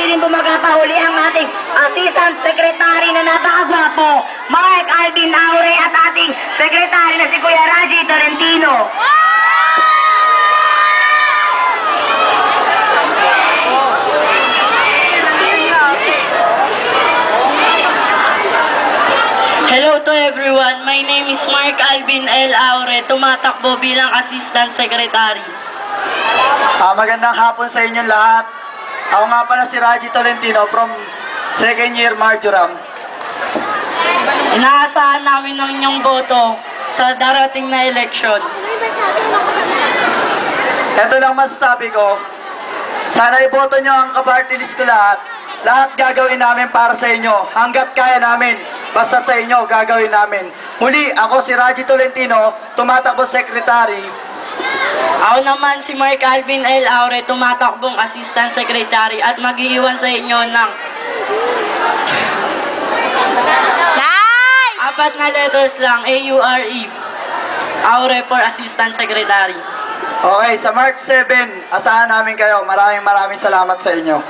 rin po magpapahuli ang ating Assistant Secretary na napakagwapo, Mark Alvin Aure, at ating Secretary na si Kuya Raji Tolentino. Hello to everyone. My name is Mark Alvin L. Aure, tumatakbo bilang Assistant Secretary. Magandang hapon sa inyong lahat. Ako nga pala si Raji Tolentino from second year Marjoram. Inaasahan namin ng inyong boto sa darating na eleksyon. Ito lang masasabi ko. Sana iboto nyo ang kaparty list ko lahat. Lahat gagawin namin para sa inyo. Hanggat kaya namin. Basta sa inyo, gagawin namin. Muli, ako si Raji Tolentino, tumatakbo secretary. Ako naman si Mark Alvin L. Aure, tumatakbong Assistant Secretary at mag-iiwan sa inyo ng apat na letters lang, AURE. Aure for Assistant Secretary. Okay, sa March 7, asahan namin kayo. Maraming salamat sa inyo.